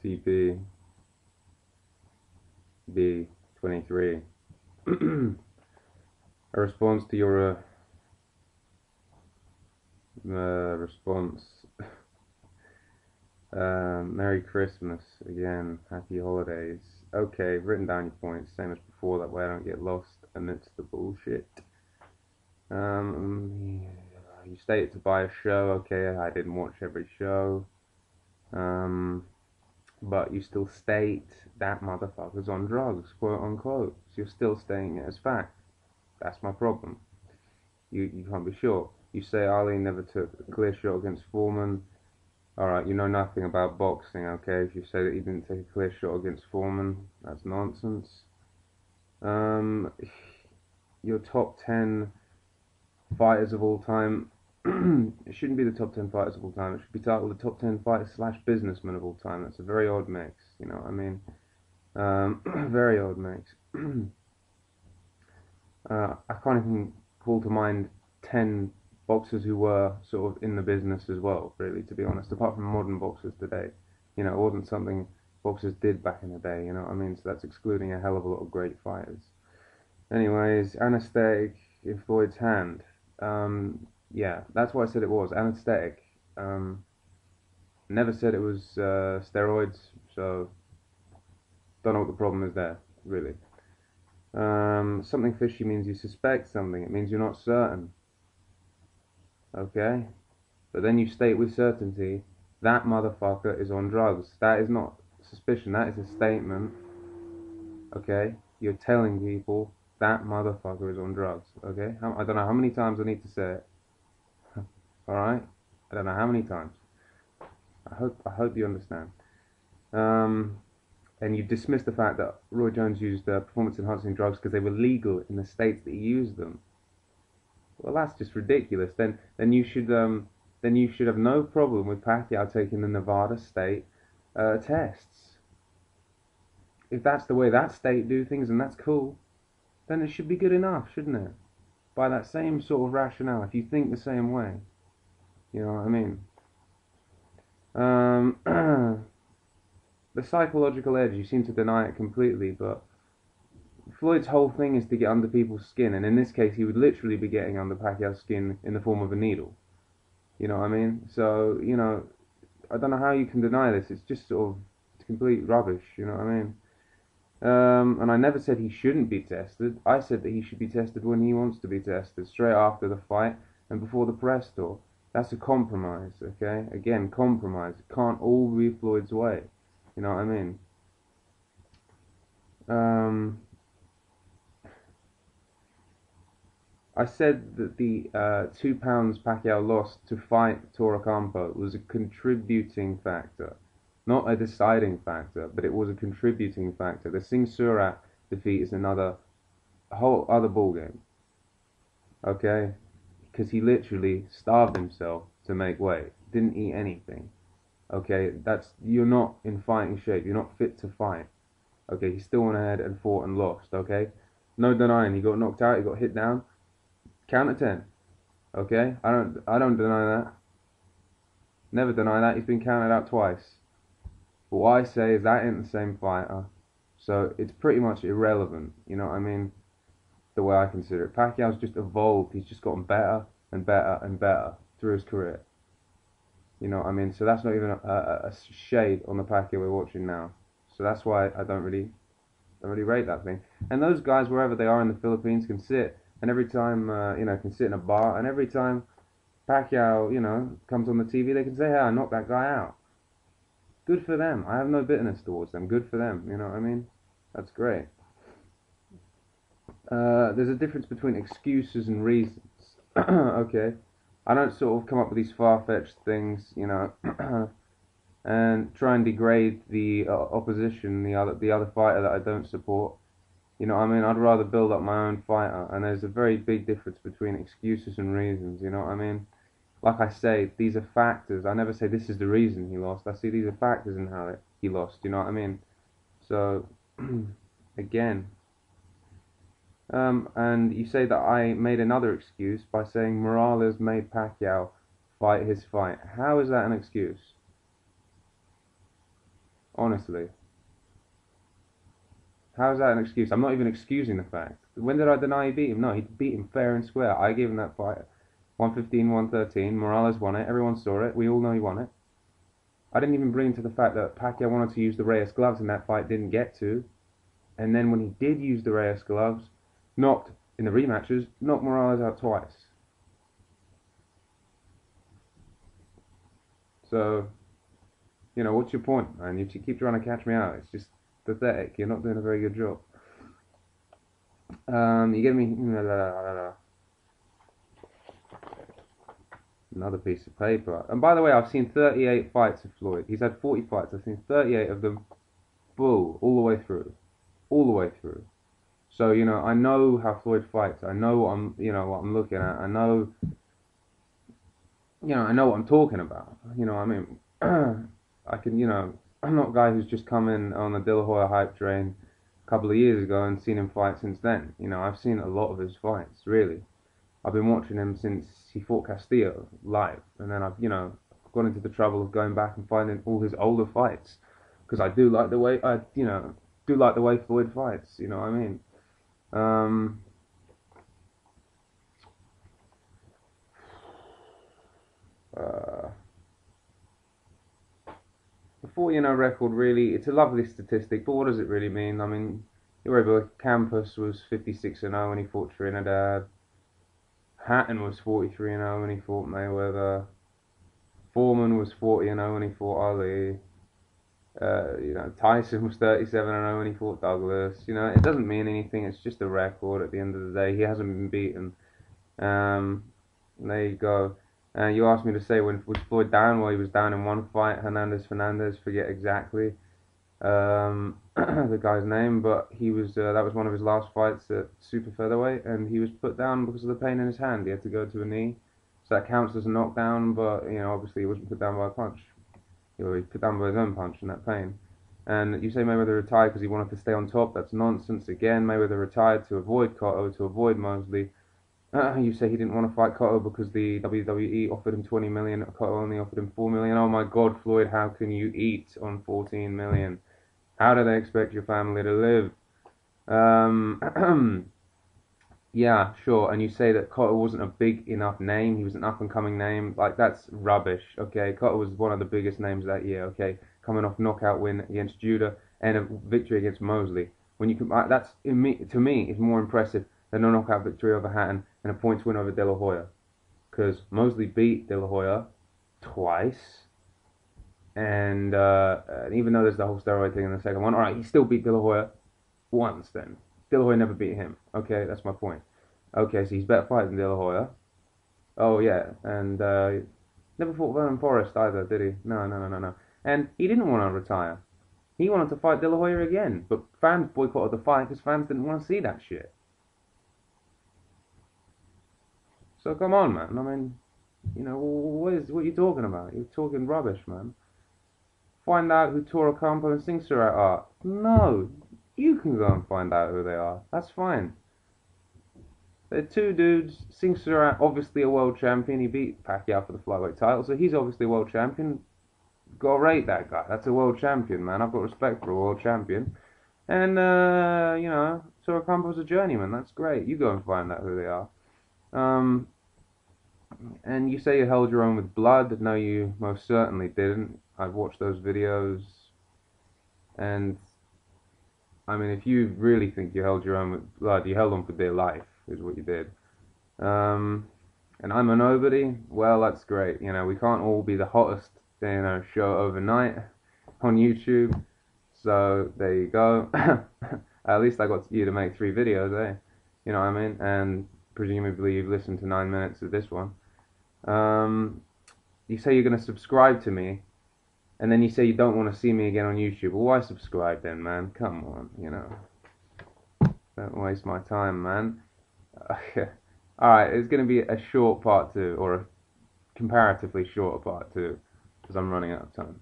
CP B23. A response to your response. Merry Christmas again. Happy holidays. Okay, written down your points, same as before. That way I don't get lost amidst the bullshit. You stated to buy a show. Okay, I didn't watch every show. But you still state that motherfucker's on drugs, quote unquote. So you're still stating it as fact. That's my problem. You can't be sure. You say Ali never took a clear shot against Foreman. Alright, you know nothing about boxing, okay? If you say that he didn't take a clear shot against Foreman, that's nonsense. Your top 10 fighters of all time, it shouldn't be the top 10 fighters of all time, it should be titled the top 10 fighters slash businessmen of all time. That's a very odd mix, you know what I mean? Very odd mix. I can't even call to mind 10 boxers who were sort of in the business as well, really, to be honest, apart from modern boxers today. You know, it wasn't something boxers did back in the day, you know what I mean? So that's excluding a hell of a lot of great fighters. Anyways, anesthetic in Floyd's hand. Yeah, that's what I said it was, anesthetic. Never said it was steroids, so don't know what the problem is there, really. Something fishy means you suspect something. It means you're not certain. Okay? But then you state with certainty, that motherfucker is on drugs. That is not suspicion, that is a statement. Okay? You're telling people that motherfucker is on drugs. Okay? I don't know how many times I need to say it. Alright? I don't know how many times. I hope you understand. And you dismiss the fact that Roy Jones used performance-enhancing drugs because they were legal in the states that he used them. Well, that's just ridiculous. Then you should have no problem with Pacquiao taking the Nevada state tests. If that's the way that state do things and that's cool, then it should be good enough, shouldn't it? By that same sort of rationale, if you think the same way, you know what I mean? The psychological edge, you seem to deny it completely, but Floyd's whole thing is to get under people's skin, and in this case he would literally be getting under Pacquiao's skin in the form of a needle. You know what I mean? So, you know, I don't know how you can deny this. It's just sort of complete rubbish, you know what I mean? And I never said he shouldn't be tested. I said that he should be tested when he wants to be tested, straight after the fight and before the press tour. That's a compromise, okay? Again, compromise. It can't all be Floyd's way. You know what I mean? I said that the 2 pounds Pacquiao lost to fight Toro Campo was a contributing factor. Not a deciding factor, but it was a contributing factor. The Singh Surat defeat is a whole other ballgame. Okay? Because he literally starved himself to make weight. Didn't eat anything. Okay? You're not in fighting shape. You're not fit to fight. Okay? He still went ahead and fought and lost. Okay? No denying. He got knocked out. He got hit down. Count at 10. Okay? I don't deny that. Never deny that. He's been counted out twice. But what I say is that ain't the same fighter. So it's pretty much irrelevant. You know what I mean? The way I consider it. Pacquiao's just evolved. He's just gotten better and better and better through his career. You know what I mean? So that's not even a shade on the Pacquiao we're watching now. So that's why I don't really rate that thing. And those guys, wherever they are in the Philippines, can sit. And every time, can sit in a bar. And every time Pacquiao, comes on the TV, they can say, hey, I knocked that guy out. Good for them. I have no bitterness towards them. Good for them. You know what I mean? That's great. There's a difference between excuses and reasons. Okay? I don't sort of come up with these far-fetched things, and try and degrade the opposition, the other fighter that I don't support. You know what I mean? I'd rather build up my own fighter, and there's a very big difference between excuses and reasons, you know what I mean? Like I say, these are factors. I never say this is the reason he lost. I see these are factors in how he lost, you know what I mean? So, again, and you say that I made another excuse by saying Morales made Pacquiao fight his fight. How is that an excuse? Honestly. How is that an excuse? I'm not even excusing the fact. When did I deny he beat him? No, he beat him fair and square. I gave him that fight. 115, 113. Morales won it. Everyone saw it. We all know he won it. I didn't even bring to the fact that Pacquiao wanted to use the Reyes gloves in that fight, didn't get to. And then when he did use the Reyes gloves, knocked, in the rematches, knocked Morales out twice. So, what's your point, man? You keep trying to catch me out. It's just pathetic. You're not doing a very good job. You give me another piece of paper. And by the way, I've seen 38 fights of Floyd. He's had 40 fights. I've seen 38 of them full, all the way through. All the way through. So, I know how Floyd fights. I know what what I'm looking at. I know what I'm talking about. I mean, I can, I'm not a guy who's just come in on the De La Hoya hype train a couple of years ago and seen him fight since then. I've seen a lot of his fights, really. I've been watching him since he fought Castillo live, and then I've gone into the trouble of going back and finding all his older fights because I do like the way Floyd fights. You know what I mean? The 40-0 record, really, it's a lovely statistic, but what does it really mean? I mean, Campos was 56-0 when he fought Trinidad. Hatton was 43-0 when he fought Mayweather. Foreman was 40-0 when he fought Ali. Tyson was 37-0 when he fought Douglas. It doesn't mean anything. It's just a record at the end of the day. He hasn't been beaten. There you go. You asked me to say when was Floyd down? Well, he was down in one fight. Fernandez, forget exactly the guy's name, but he was that was one of his last fights at super featherweight, and he was put down because of the pain in his hand. He had to go to a knee, so that counts as a knockdown. But obviously, he wasn't put down by a punch. He was put down by his own punch and that pain. And you say Mayweather retired because he wanted to stay on top. That's nonsense. Again, Mayweather retired to avoid Cotto, to avoid Mosley. You say he didn't want to fight Cotto because the WWE offered him 20 million. Cotto only offered him 4 million. Oh my God, Floyd, how can you eat on 14 million? How do they expect your family to live? Yeah, sure. And you say that Cotto wasn't a big enough name. He was an up-and-coming name. Like, that's rubbish, okay? Cotto was one of the biggest names that year, okay? Coming off knockout win against Judah and a victory against Mosley. When you can, that's, to me, is more impressive than a knockout victory over Hatton and a points win over De La Hoya. Because Mosley beat De La Hoya twice. And even though there's the whole steroid thing in the second one, alright, he still beat De La Hoya once then. De La Hoya never beat him. Okay, that's my point. Okay, so he's better fighter than De La Hoya. Oh, yeah, and never fought Vernon Forrest either, did he? No. And he didn't want to retire. He wanted to fight De La Hoya again, but fans boycotted the fight because fans didn't want to see that shit. So come on, man. I mean, what are you talking about? You're talking rubbish, man. Find out who Toro Campo and Singh Surat are. No, you can go and find out who they are. That's fine. They're two dudes. Singh Surat, obviously a world champion. He beat Pacquiao for the flyweight title, so he's obviously a world champion. Gotta rate that guy. That's a world champion, man. I've got respect for a world champion. And, Toro Campo's a journeyman. That's great. You go and find out who they are. And you say you held your own with blood. No, you most certainly didn't. I've watched those videos. And, I mean, if you really think you held your own with blood, you held on for dear life, is what you did. And I'm a nobody. Well, that's great. We can't all be the hottest, show overnight on YouTube. So, there you go. At least I got you to make 3 videos, eh? You know what I mean? And presumably you've listened to 9 minutes of this one. You say you're going to subscribe to me, and then you say you don't want to see me again on YouTube. Well, why subscribe then, man? Come on, Don't waste my time, man. Alright, it's going to be a short part 2, or a comparatively short part 2, because I'm running out of time.